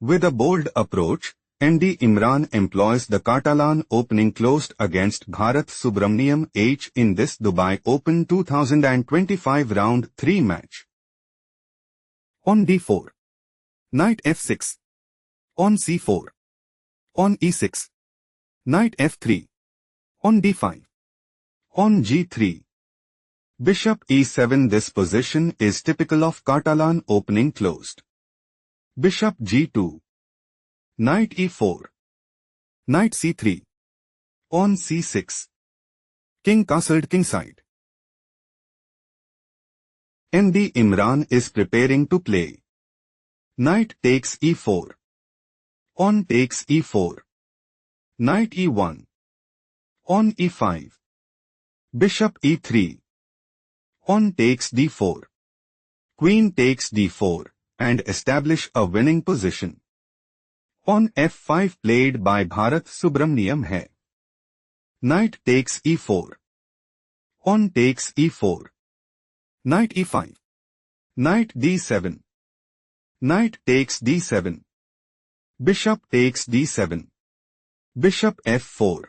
With a bold approach, MD Imran employs the Catalan opening closed against Bharath Subramaniyam H in this Dubai Open 2025 Round 3 match. On d4. Knight f6. On c4. On e6. Knight f3. On d5. On g3. Bishop e7. This position is typical of Catalan opening closed. Bishop g2. Knight e4. Knight c3. On c6. King castled kingside. MD Imran is preparing to play. Knight takes e4. On takes e4. Knight e1. On e5. Bishop e3. On takes d4. Queen takes d4 and establish a winning position. On f5 played by Bharath Subramaniyam hai. Knight takes e4. On takes e4. Knight e5. Knight d7. Knight takes d7. Bishop takes d7. Bishop f4.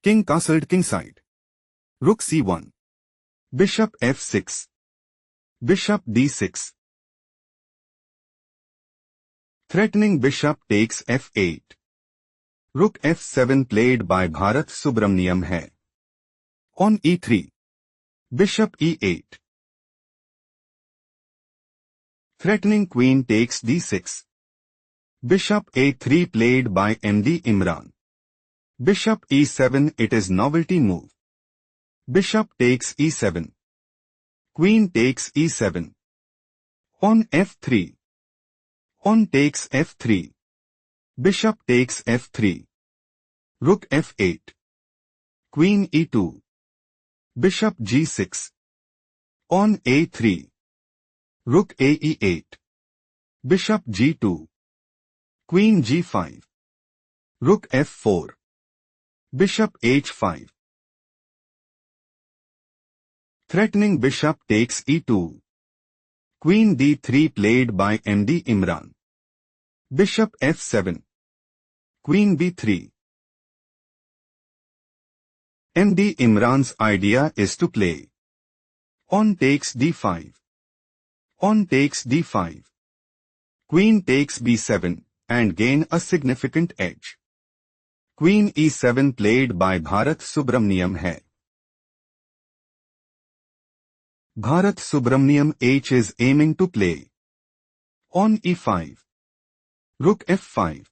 King castled kingside. Rook c1. Bishop f6. Bishop d6. Threatening bishop takes f8. Rook f7 played by Bharath Subramaniyam hai. On e3. Bishop e8. Threatening queen takes d6. Bishop a3 played by MD Imran. Bishop e7. It is novelty move. Bishop takes e7. Queen takes e7. On f3. On takes f3. Bishop takes f3. Rook f8. Queen e2. Bishop g6. On a3. Rook a e8. Bishop g2. Queen g5. Rook f4. Bishop h5. Threatening bishop takes e2. Queen d3 played by MD Imran. Bishop f7. Queen b3. MD Imran's idea is to play. On takes d5. On takes d5. Queen takes b7 and gain a significant edge. Queen e7 played by Bharath Subramaniyam hai. Bharath Subramaniyam H is aiming to play. On e5. Rook f5.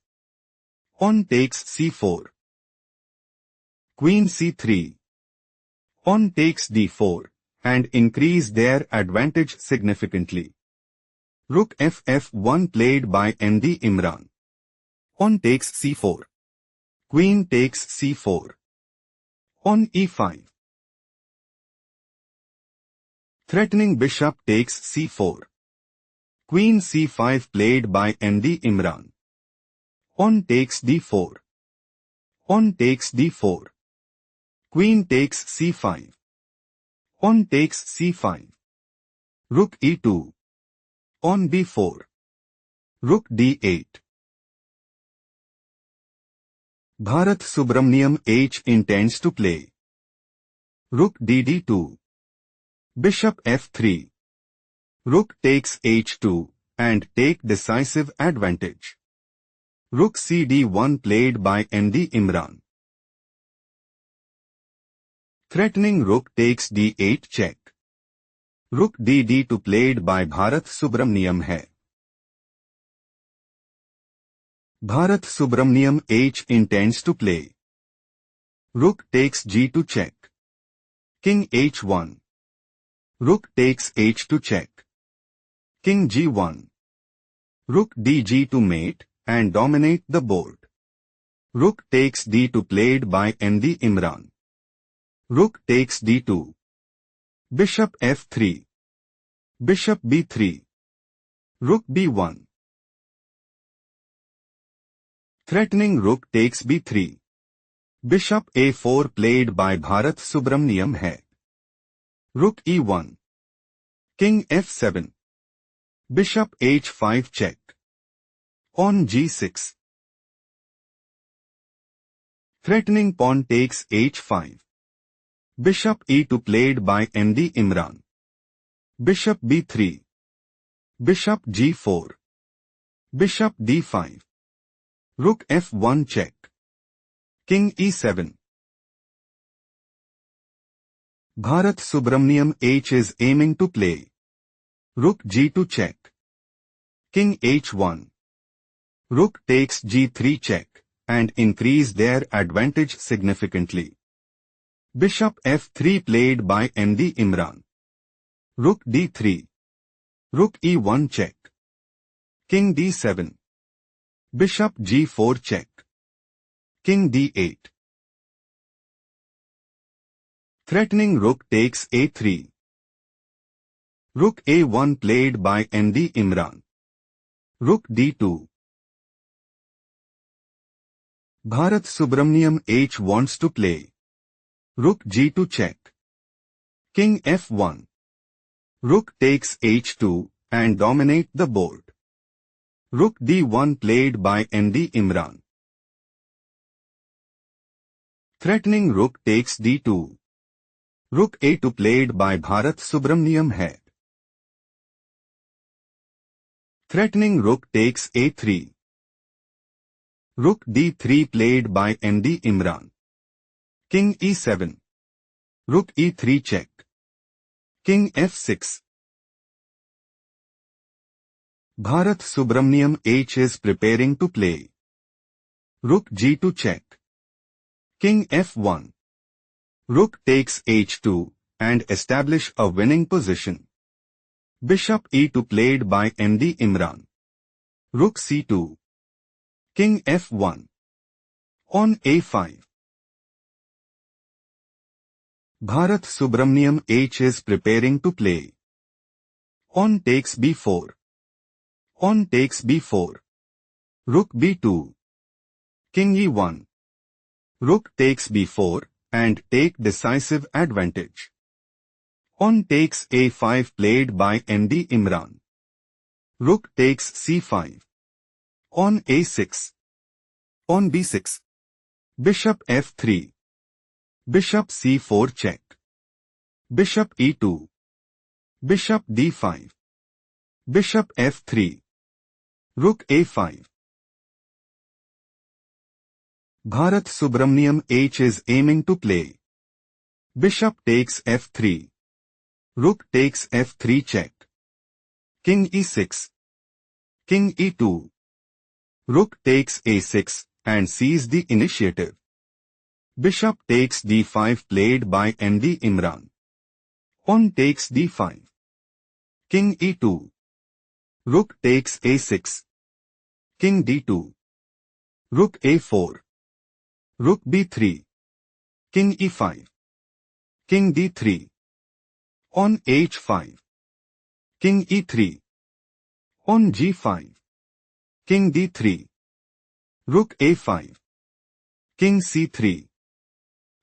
On takes c4. Queen c3. On takes d4 and increase their advantage significantly. Rook ff1 played by MD Imran. On takes c4. Queen takes c4. On e5. Threatening bishop takes c4. Queen c5 played by MD Imran. On takes d4. On takes d4. Queen takes c5. On takes c5. Rook e2. On b4. Rook d8. Bharath Subramaniyam H intends to play. Rook dd2. Bishop f3. Rook takes h2 and take decisive advantage. Rook cd1 played by MD Imran. Threatening rook takes d8 check. Rook dd2 played by Bharath Subramaniyam hai. Bharath Subramaniyam H intends to play. Rook takes g2 check. King h1. Rook takes h2 check. King g1. Rook dg2 mate and dominate the board. Rook takes d2 played by MD Imran. Rook takes d2. Bishop f3. Bishop b3. Rook b1. Threatening rook takes b3. Bishop a4 played by Bharath Subramaniyam hai. Rook e1. King f7. Bishop h5 check. On g6. Threatening pawn takes h5. Bishop e2 played by MD Imran. Bishop b3. Bishop g4. Bishop d5. Rook f1 check. King e7. Bharath Subramaniyam H is aiming to play Rook g2 check. King h1. Rook takes g3 check and increase their advantage significantly. Bishop f3 played by MD Imran. Rook d3. Rook e1 check. King d7. Bishop g4 check. King d8. Threatening rook takes a3. Rook a1 played by MD Imran. Rook d2. Bharath Subramaniyam H wants to play Rook g2 check. King f1. Rook takes h2 and dominate the board. Rook d1 played by MD Imran. Threatening rook takes d2. Rook a2 played by Bharath Subramaniyam है. Threatening rook takes a3. Rook d3 played by MD Imran. King e7. Rook e3 check. King f6. Bharath Subramaniyam H is preparing to play Rook g2 check. King f1. Rook takes h2 and establish a winning position. Bishop e2 played by MD Imran. Rook c2. King f1. On a5. Bharath Subramaniyam H is preparing to play On takes b4. On takes b4. Rook b2. King e1. Rook takes b4 and take decisive advantage. On takes a5 played by MD Imran. Rook takes c5. On a6. On b6. Bishop f3. Bishop c4 check. Bishop e2. Bishop d5. Bishop f3. Rook a5. Bharath Subramaniyam H is aiming to play Bishop takes f3. Rook takes f3 check. King e6. King e2. Rook takes a6 and seize the initiative. Bishop takes d5 played by MD Imran. On takes d5. King e2. Rook takes a6. King d2. Rook a4. Rook b3. King e5. King d3. On h5. King e3. On g5. King d3. Rook a5. King c3.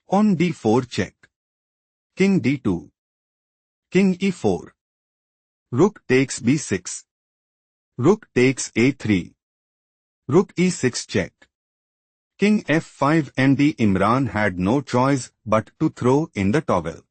On d4 check. King d2. King e4. Rook takes b6. Rook takes a3. Rook e6 check. King f5. MD Imran had no choice but to throw in the towel.